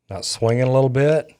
Now swinging a little bit.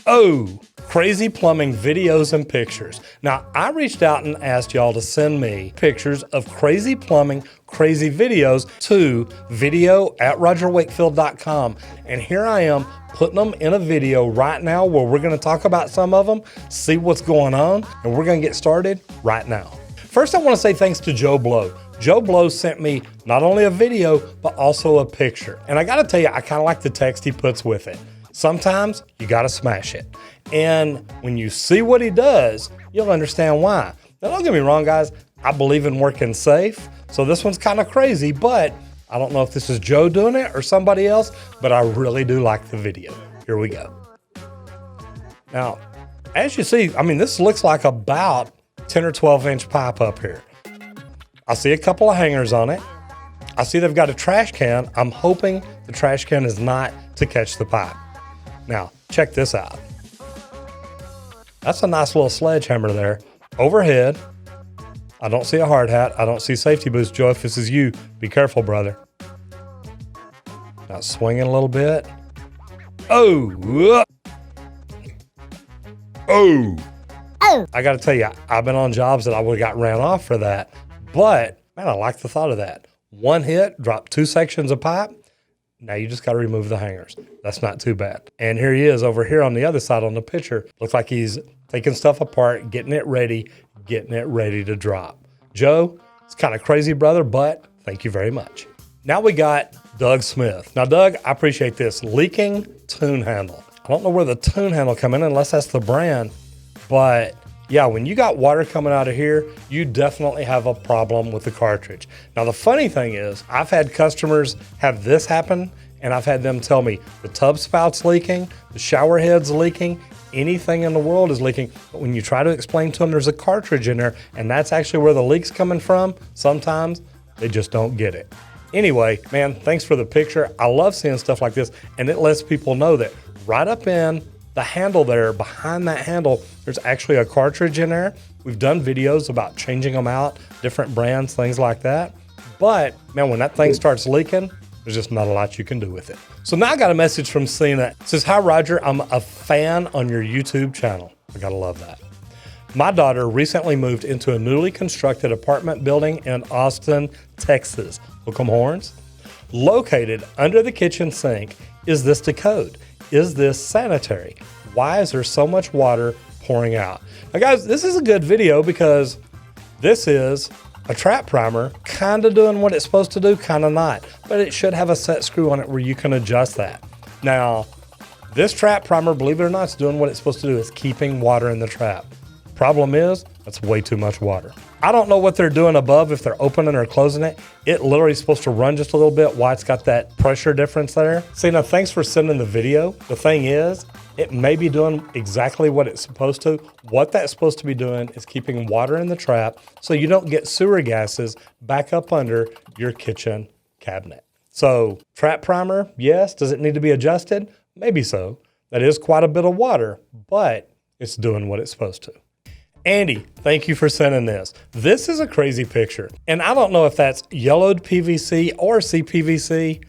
Oh, crazy plumbing videos and pictures. Now, I reached out and asked y'all to send me pictures of crazy plumbing, crazy videos to video@rogerwakefield.com. And here I am putting them in a video right now where we're going to talk about some of them, see what's going on, and we're going to get started right now. First, I want to say thanks to Joe Blow. Joe Blow sent me not only a video, but also a picture. And I got to tell you, I kind of like the text he puts with it. Sometimes you got to smash it. And when you see what he does, you'll understand why. Now, don't get me wrong, guys. I believe in working safe. So this one's kind of crazy, but I don't know if this is Joe doing it or somebody else, but I really do like the video. Here we go. Now, as you see, I mean, this looks like about 10 or 12 inch pipe up here. I see a couple of hangers on it. I see they've got a trash can. I'm hoping the trash can is not to catch the pipe. Now, check this out. That's a nice little sledgehammer there. Overhead. I don't see a hard hat. I don't see safety boots. Joe, if this is you, be careful, brother. Now swinging a little bit. Oh. Oh. Oh. I got to tell you, I've been on jobs that I would have got ran off for that. But, man, I like the thought of that. One hit, drop 2 sections of pipe. Now you just got to remove the hangers. That's not too bad. And here he is over here on the other side on the picture. Looks like he's taking stuff apart, getting it ready to drop. Joe, it's kind of crazy, brother, but thank you very much. Now we got Doug Smith. Now, Doug, I appreciate this. Leaking tune handle. I don't know where the tune handle come in unless that's the brand, but yeah, when you got water coming out of here, you definitely have a problem with the cartridge. Now, the funny thing is, I've had customers have this happen, and I've had them tell me the tub spout's leaking, the shower head's leaking, anything in the world is leaking. But when you try to explain to them there's a cartridge in there, and that's actually where the leak's coming from, sometimes they just don't get it. Anyway, man, thanks for the picture. I love seeing stuff like this, and it lets people know that right up in the handle there, behind that handle, there's actually a cartridge in there. We've done videos about changing them out, different brands, things like that. But man, when that thing starts leaking, there's just not a lot you can do with it. So now I got a message from Cena. It says, "Hi Roger, I'm a fan on your YouTube channel." I gotta love that. "My daughter recently moved into a newly constructed apartment building in Austin, Texas. Hook 'em horns. Located under the kitchen sink. Is this to code? Is this sanitary? Why is there so much water pouring out?" Now guys, this is a good video because this is a trap primer, kind of doing what it's supposed to do, kind of not. But it should have a set screw on it where you can adjust that. Now, this trap primer, believe it or not, is doing what it's supposed to do. It's keeping water in the trap. Problem is, that's way too much water. I don't know what they're doing above, if they're opening or closing it. It literally is supposed to run just a little bit, why it's got that pressure difference there. See, now thanks for sending the video. The thing is, it may be doing exactly what it's supposed to. What that's supposed to be doing is keeping water in the trap so you don't get sewer gases back up under your kitchen cabinet. So, trap primer, yes. Does it need to be adjusted? Maybe so. That is quite a bit of water, but it's doing what it's supposed to. Andy, thank you for sending this. This is a crazy picture. And I don't know if that's yellowed PVC or CPVC.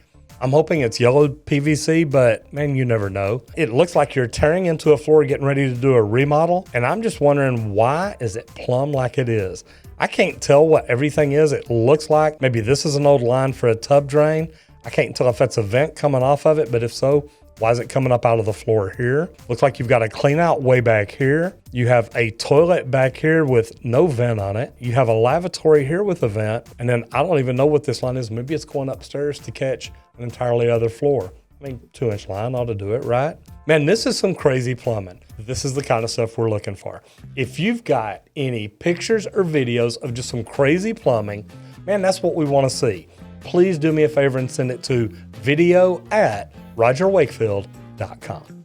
I'm hoping it's yellowed PVC, but man, you never know. It looks like you're tearing into a floor getting ready to do a remodel. And I'm just wondering, why is it plumb like it is? I can't tell what everything is. It looks like maybe this is an old line for a tub drain. I can't tell if that's a vent coming off of it, but if so, why is it coming up out of the floor here? Looks like you've got a clean out way back here. You have a toilet back here with no vent on it. You have a lavatory here with a vent. And then I don't even know what this line is. Maybe it's going upstairs to catch an entirely other floor. I mean, 2-inch line ought to do it, right? Man, this is some crazy plumbing. This is the kind of stuff we're looking for. If you've got any pictures or videos of just some crazy plumbing, man, that's what we want to see. Please do me a favor and send it to video@rogerwakefield.com.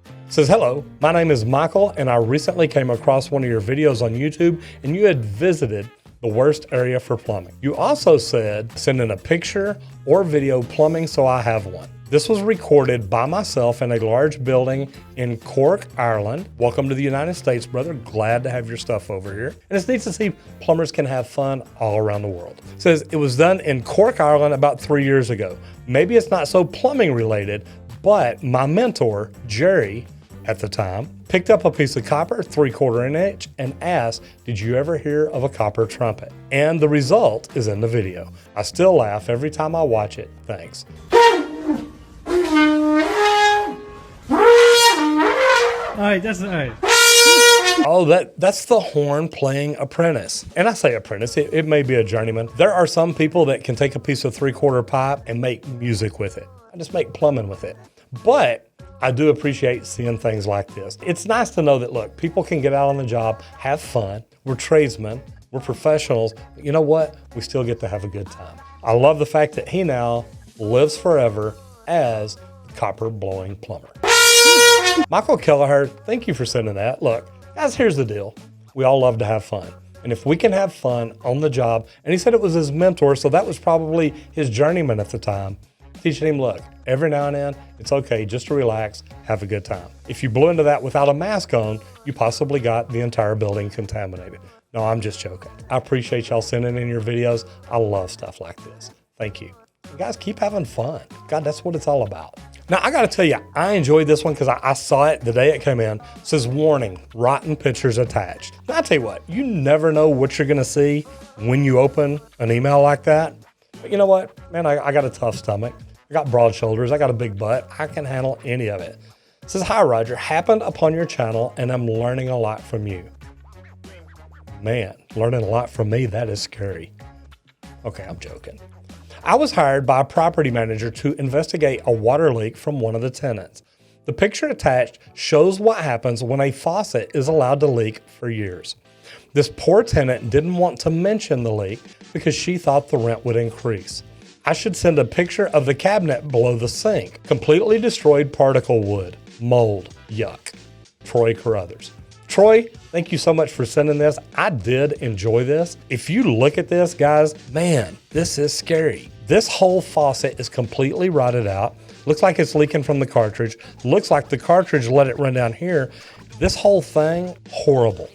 It says, "Hello, my name is Michael, and I recently came across one of your videos on YouTube, and you had visited the worst area for plumbing. You also said send in a picture or video plumbing, so I have one. This was recorded by myself in a large building in Cork, Ireland. Welcome to the United States, brother. Glad to have your stuff over here. And it's neat to see plumbers can have fun all around the world. It says it was done in Cork, Ireland about 3 years ago. Maybe it's not so plumbing related, But my mentor, Jerry, at the time, picked up a piece of copper, 3/4 inch, and asked, did you ever hear of a copper trumpet? And the result is in the video. I still laugh every time I watch it. Thanks. All right, that's all right. Oh, that's the horn playing apprentice. And I say apprentice, it may be a journeyman. There are some people that can take a piece of 3/4 pipe and make music with it. I just make plumbing with it. But I do appreciate seeing things like this. It's nice to know that, look, people can get out on the job, have fun. We're tradesmen, we're professionals. But you know what? We still get to have a good time. I love the fact that he now lives forever as the copper blowing plumber. Michael Kelleher, thank you for sending that. Look, guys, here's the deal. We all love to have fun. And if we can have fun on the job, and he said it was his mentor, so that was probably his journeyman at the time, teaching him, look, every now and then, it's okay just to relax, have a good time. If you blew into that without a mask on, you possibly got the entire building contaminated. No, I'm just joking. I appreciate y'all sending in your videos. I love stuff like this. Thank you. And guys, keep having fun. God, that's what it's all about. Now, I gotta tell you, I enjoyed this one because I saw it the day it came in. It says, warning, rotten pictures attached. Now, I tell you what, you never know what you're gonna see when you open an email like that. But you know what, man, I got a tough stomach. I got broad shoulders, I got a big butt. I can handle any of it. It says, hi, Roger, happened upon your channel and I'm learning a lot from you. Man, learning a lot from me, that is scary. Okay, I'm joking. I was hired by a property manager to investigate a water leak from one of the tenants. The picture attached shows what happens when a faucet is allowed to leak for years. This poor tenant didn't want to mention the leak because she thought the rent would increase. I should send a picture of the cabinet below the sink. Completely destroyed particle wood, mold, yuck. Troy Carruthers. Troy, thank you so much for sending this. I did enjoy this. If you look at this, guys, man, this is scary. This whole faucet is completely rotted out. Looks like it's leaking from the cartridge. Looks like the cartridge let it run down here. This whole thing, horrible.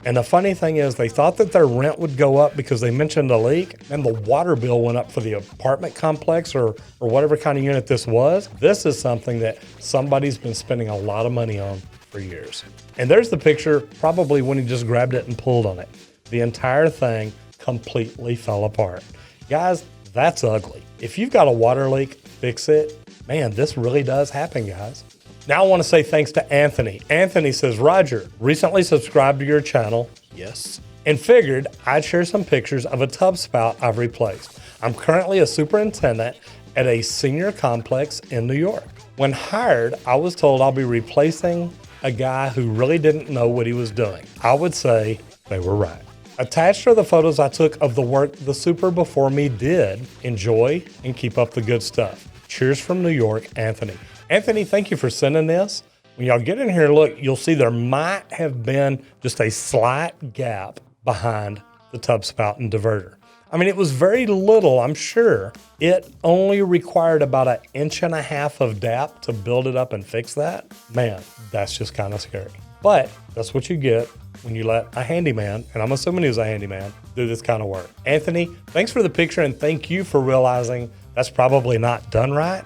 And the funny thing is they thought that their rent would go up because they mentioned a leak, and the water bill went up for the apartment complex or whatever kind of unit this was. This is something that somebody's been spending a lot of money on for years. And there's the picture, probably when he just grabbed it and pulled on it. The entire thing completely fell apart. Guys, that's ugly. If you've got a water leak, fix it. Man, this really does happen, guys. Now I want to say thanks to Anthony. Anthony says, Roger, recently subscribed to your channel. Yes. And figured I'd share some pictures of a tub spout I've replaced. I'm currently a superintendent at a senior complex in New York. When hired, I was told I'll be replacing a guy who really didn't know what he was doing. I would say they were right. Attached are the photos I took of the work the super before me did. Enjoy and keep up the good stuff. Cheers from New York, Anthony. Anthony, thank you for sending this. When y'all get in here and look, you'll see there might have been just a slight gap behind the tub spout and diverter. I mean, it was very little, I'm sure. It only required about 1.5 inches of dap to build it up and fix that. Man, that's just kind of scary. But that's what you get when you let a handyman, and I'm assuming he was a handyman, do this kind of work. Anthony, thanks for the picture and thank you for realizing that's probably not done right.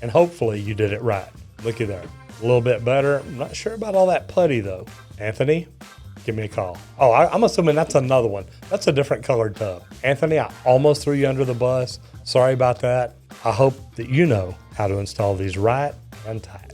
And hopefully you did it right. Looky there, a little bit better. I'm not sure about all that putty though. Anthony, give me a call. Oh, I'm assuming that's another one. That's a different colored tub. Anthony, I almost threw you under the bus. Sorry about that. I hope that you know how to install these right and tight.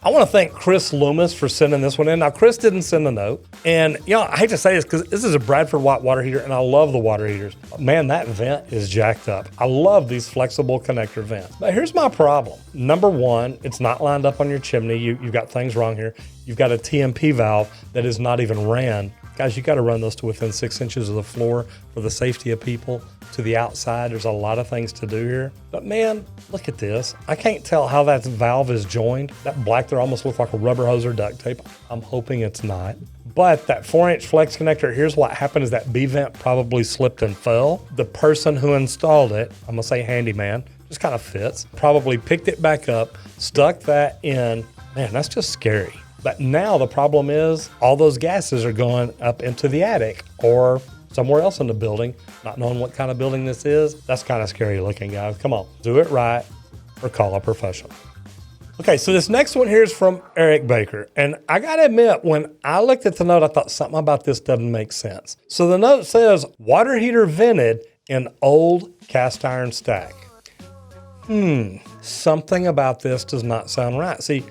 I want to thank Chris Loomis for sending this one in. Now, Chris didn't send a note. And, you know, I hate to say this because this is a Bradford White water heater, and I love the water heaters. Man, that vent is jacked up. I love these flexible connector vents. But here's my problem. Number one, it's not lined up on your chimney. You've got things wrong here. You've got a TMP valve that is not even ran. Guys, you got to run those to within 6 inches of the floor for the safety of people. To the outside, there's a lot of things to do here. But man, look at this. I can't tell how that valve is joined. That black there almost looks like a rubber hose or duct tape. I'm hoping it's not. But that 4-inch flex connector, here's what happened is that B vent probably slipped and fell. The person who installed it, I'm gonna say handyman, just kind of fits, probably picked it back up, stuck that in. Man, that's just scary. But now the problem is all those gases are going up into the attic or somewhere else in the building, not knowing what kind of building this is. That's kind of scary looking, guys. Come on, do it right or call a professional. Okay, so this next one here is from Eric Baker. And I gotta admit, when I looked at the note, I thought something about this doesn't make sense. So the note says, water heater vented in old cast iron stack. Something about this does not sound right. See,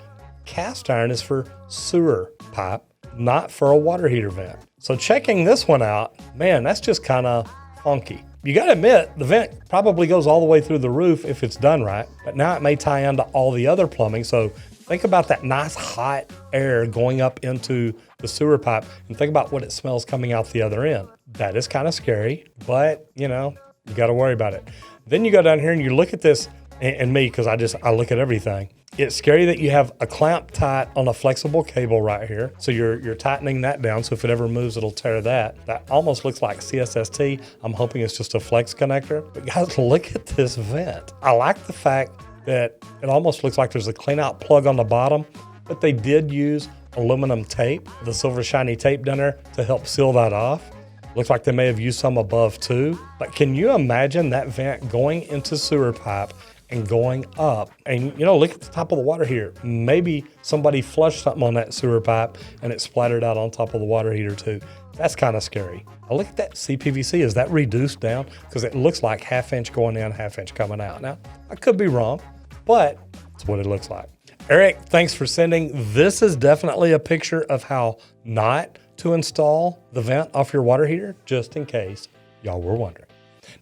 cast iron is for sewer pipe, not for a water heater vent. So checking this one out, man, that's just kind of funky. You gotta admit, the vent probably goes all the way through the roof if it's done right, but now it may tie into all the other plumbing. So think about that nice hot air going up into the sewer pipe and think about what it smells coming out the other end. That is kind of scary, but you know, you gotta worry about it. Then you go down here and you look at this, and me, because I look at everything. It's scary that you have a clamp tight on a flexible cable right here. So you're tightening that down. So if it ever moves, it'll tear that. That almost looks like CSST. I'm hoping it's just a flex connector. But guys, look at this vent. I like the fact that it almost looks like there's a clean out plug on the bottom, but they did use aluminum tape, the silver shiny tape down there to help seal that off. Looks like they may have used some above too. But can you imagine that vent going into sewer pipe and going up? And you know, look at the top of the water heater. Maybe somebody flushed something on that sewer pipe and it splattered out on top of the water heater too. That's kind of scary. Now look at that CPVC. Is that reduced down? Because it looks like 1/2 inch going in, 1/2 inch coming out. Now, I could be wrong, but it's what it looks like. Eric, thanks for sending. This is definitely a picture of how not to install the vent off your water heater, just in case y'all were wondering.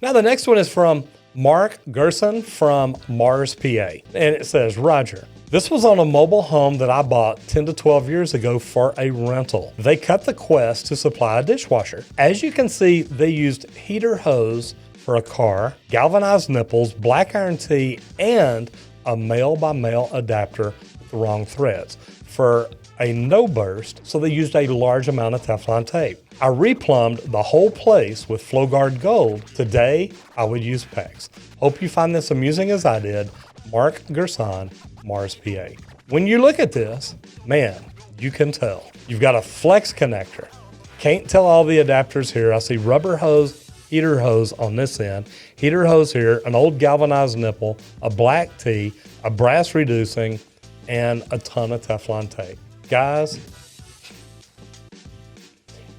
Now, the next one is from Mark Gerson from Mars, PA. And it says, Roger, this was on a mobile home that I bought 10 to 12 years ago for a rental. They cut the Quest to supply a dishwasher. As you can see, they used heater hose for a car, galvanized nipples, black iron tee, and a male by male adapter with the wrong threads for a no burst, so they used a large amount of Teflon tape. I replumbed the whole place with FlowGuard Gold. Today, I would use PEX. Hope you find this amusing as I did. Mark Gerson, Mars, PA. When you look at this, man, you can tell. You've got a flex connector. Can't tell all the adapters here. I see rubber hose, heater hose on this end, heater hose here, an old galvanized nipple, a black tee, a brass reducing, and a ton of Teflon tape. Guys,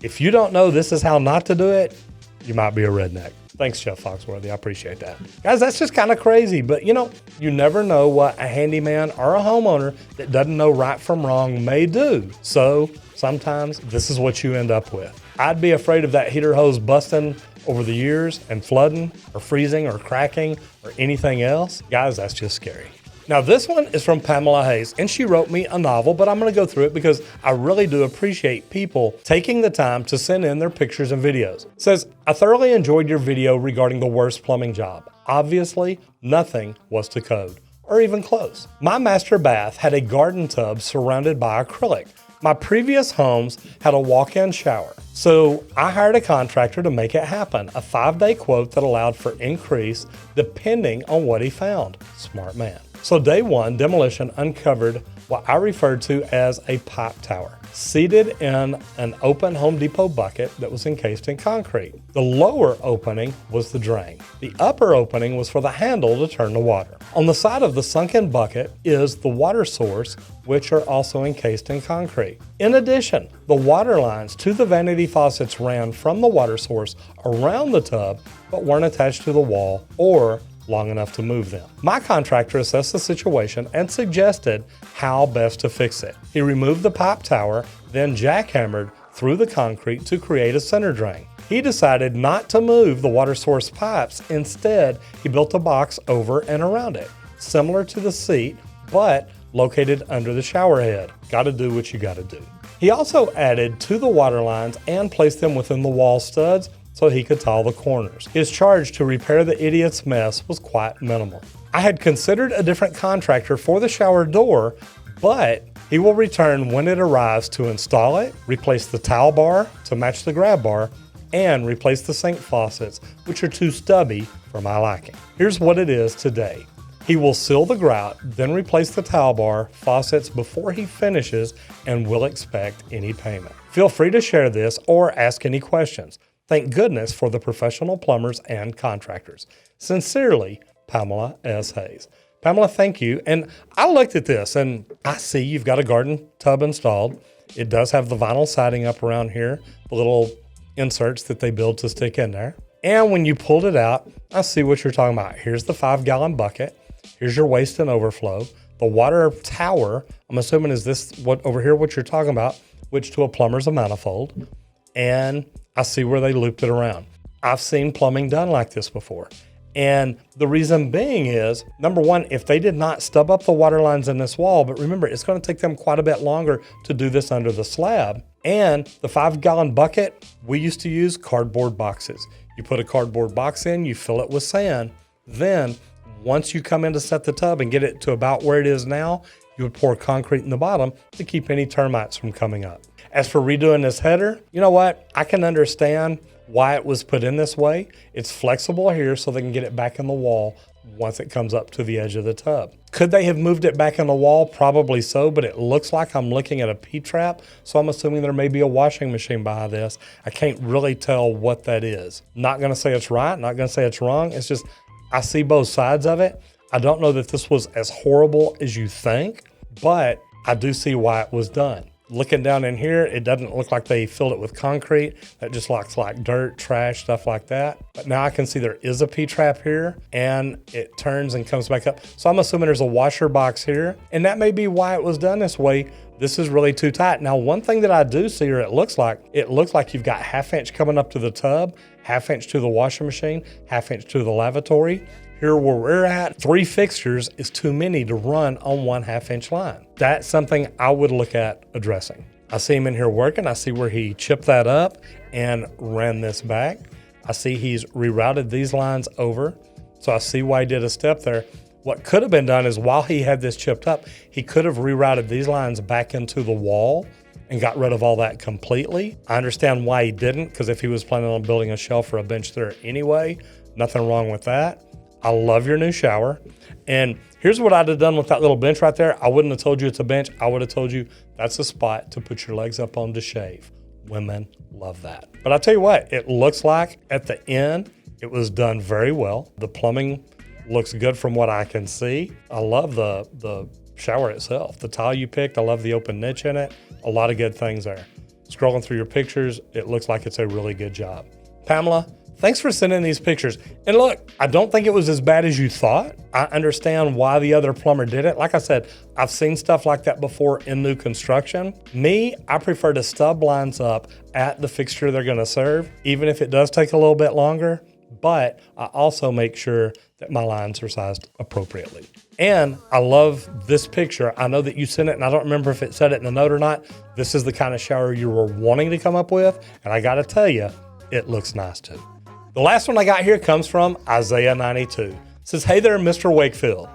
if you don't know this is how not to do it, you might be a redneck. Thanks, Jeff Foxworthy. I appreciate that. Guys, that's just kind of crazy, but you know, you never know what a handyman or a homeowner that doesn't know right from wrong may do. So sometimes this is what you end up with. I'd be afraid of that heater hose busting over the years and flooding or freezing or cracking or anything else. Guys, that's just scary. Now, this one is from Pamela Hayes, and she wrote me a novel, but I'm going to go through it because I really do appreciate people taking the time to send in their pictures and videos. It says, I thoroughly enjoyed your video regarding the worst plumbing job. Obviously, nothing was to code, or even close. My master bath had a garden tub surrounded by acrylic. My previous homes had a walk-in shower, so I hired a contractor to make it happen. A 5-day quote that allowed for increase depending on what he found. Smart man. So day one, demolition uncovered what I referred to as a pipe tower, seated in an open Home Depot bucket that was encased in concrete. The lower opening was the drain. The upper opening was for the handle to turn the water. On the side of the sunken bucket is the water source, which are also encased in concrete. In addition, the water lines to the vanity faucets ran from the water source around the tub, but weren't attached to the wall or long enough to move them. My contractor assessed the situation and suggested how best to fix it. He removed the pipe tower, then jackhammered through the concrete to create a center drain. He decided not to move the water source pipes. Instead, he built a box over and around it, similar to the seat, but located under the shower head. Gotta do what you gotta do. He also added to the water lines and placed them within the wall studs so he could tile the corners. His charge to repair the idiot's mess was quite minimal. I had considered a different contractor for the shower door, but he will return when it arrives to install it, replace the towel bar to match the grab bar, and replace the sink faucets, which are too stubby for my liking. Here's what it is today. He will seal the grout, then replace the towel bar, faucets before he finishes, and will expect any payment. Feel free to share this or ask any questions. Thank goodness for the professional plumbers and contractors. Sincerely, Pamela S. Hayes. Pamela, thank you. And I looked at this and I see you've got a garden tub installed. It does have the vinyl siding up around here, the little inserts that they build to stick in there. And when you pulled it out, I see what you're talking about. Here's the 5-gallon bucket. Here's your waste and overflow. The water tower, I'm assuming is this what over here, what you're talking about, which to a plumber's a manifold. And I see where they looped it around. I've seen plumbing done like this before. And the reason being is, number one, if they did not stub up the water lines in this wall, but remember, it's going to take them quite a bit longer to do this under the slab. And the 5-gallon bucket, we used to use cardboard boxes. You put a cardboard box in, you fill it with sand. Then once you come in to set the tub and get it to about where it is now, you would pour concrete in the bottom to keep any termites from coming up. As for redoing this header, you know what? I can understand why it was put in this way. It's flexible here so they can get it back in the wall once it comes up to the edge of the tub. Could they have moved it back in the wall? Probably so, but it looks like I'm looking at a P-trap, so I'm assuming there may be a washing machine behind this. I can't really tell what that is. Not gonna say it's right, not gonna say it's wrong. It's just, I see both sides of it. I don't know that this was as horrible as you think, but I do see why it was done. Looking down in here, it doesn't look like they filled it with concrete. That just looks like dirt, trash, stuff like that. But now I can see there is a P-trap here and it turns and comes back up. So I'm assuming there's a washer box here, and that may be why it was done this way. This is really too tight. Now, one thing that I do see, or it looks like you've got 1/2 inch coming up to the tub, 1/2 inch to the washing machine, 1/2 inch to the lavatory. Here where we're at, 3 fixtures is too many to run on 1/2 inch line. That's something I would look at addressing. I see him in here working. I see where he chipped that up and ran this back. I see he's rerouted these lines over. So I see why he did a step there. What could have been done is while he had this chipped up, he could have rerouted these lines back into the wall and got rid of all that completely. I understand why he didn't, because if he was planning on building a shelf or a bench there anyway, nothing wrong with that. I love your new shower. And here's what I'd have done with that little bench right there. I wouldn't have told you it's a bench. I would have told you that's a spot to put your legs up on to shave. Women love that. But I'll tell you what, it looks like at the end, it was done very well. The plumbing looks good from what I can see. I love the shower itself. The tile you picked, I love the open niche in it. A lot of good things there. Scrolling through your pictures, it looks like it's a really good job. Pamela, thanks for sending these pictures. And look, I don't think it was as bad as you thought. I understand why the other plumber did it. Like I said, I've seen stuff like that before in new construction. Me, I prefer to stub lines up at the fixture they're gonna serve, even if it does take a little bit longer. But I also make sure that my lines are sized appropriately. And I love this picture. I know that you sent it, and I don't remember if it said it in the note or not. This is the kind of shower you were wanting to come up with. And I gotta tell you, it looks nice too. The last one I got here comes from Isaiah 92. It says, hey there, Mr. Wakefield.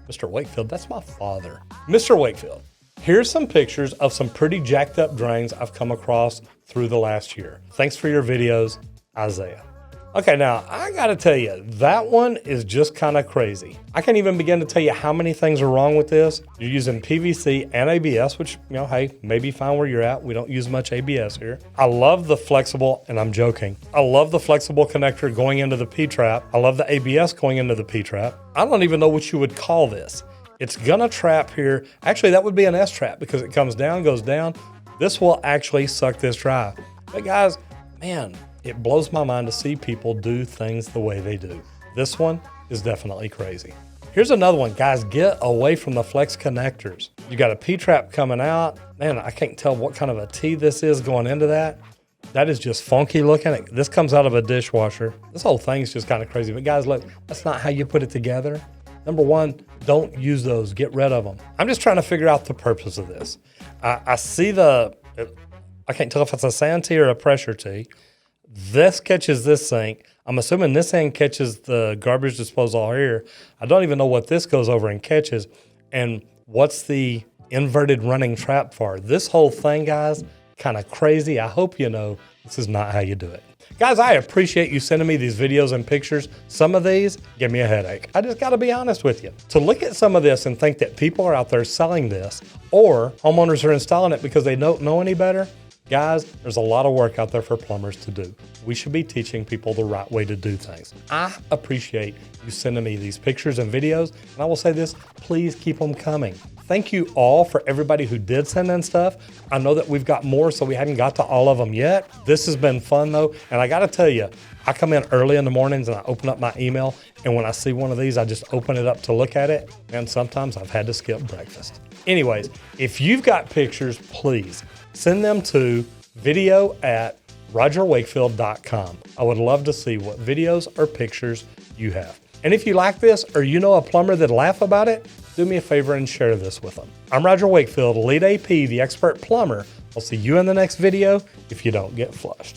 Mr. Wakefield, that's my father. Mr. Wakefield, here's some pictures of some pretty jacked up drains I've come across through the last year. Thanks for your videos, Isaiah. Okay, now I gotta tell you, that one is just kind of crazy. I can't even begin to tell you how many things are wrong with this. You're using PVC and ABS, which, you know, hey, maybe fine where you're at. We don't use much ABS here. I love the flexible, and I'm joking, I love the flexible connector going into the P-trap. I love the ABS going into the P-trap. I don't even know what you would call this. It's gonna trap here. Actually, that would be an S-trap because it comes down, goes down. This will actually suck this dry. But guys, man, it blows my mind to see people do things the way they do. This one is definitely crazy. Here's another one. Guys, get away from the flex connectors. You got a P-trap coming out. Man, I can't tell what kind of a T this is going into that. That is just funky looking. This comes out of a dishwasher. This whole thing is just kind of crazy. But guys, look, that's not how you put it together. Number one, don't use those. Get rid of them. I'm just trying to figure out the purpose of this. I see I can't tell if it's a sand tee or a pressure tee. This catches this sink. I'm assuming this end catches the garbage disposal here. I don't even know what this goes over and catches. And what's the inverted running trap for? This whole thing, guys, kind of crazy. I hope you know this is not how you do it. Guys, I appreciate you sending me these videos and pictures. Some of these give me a headache. I just gotta be honest with you. To look at some of this and think that people are out there selling this or homeowners are installing it because they don't know any better, Guys, there's a lot of work out there for plumbers to do. We should be teaching people the right way to do things. I appreciate you sending me these pictures and videos, and I will say this, please keep them coming. Thank you all for everybody who did send in stuff. I know that we've got more, so we hadn't got to all of them yet. This has been fun though, and I gotta tell you, I come in early in the mornings and I open up my email, and when I see one of these, I just open it up to look at it, and sometimes I've had to skip breakfast. Anyways, if you've got pictures, please send them to video@rogerwakefield.com. I would love to see what videos or pictures you have. And if you like this or you know a plumber that'd laugh about it, do me a favor and share this with them. I'm Roger Wakefield, lead AP, the expert plumber. I'll see you in the next video if you don't get flushed.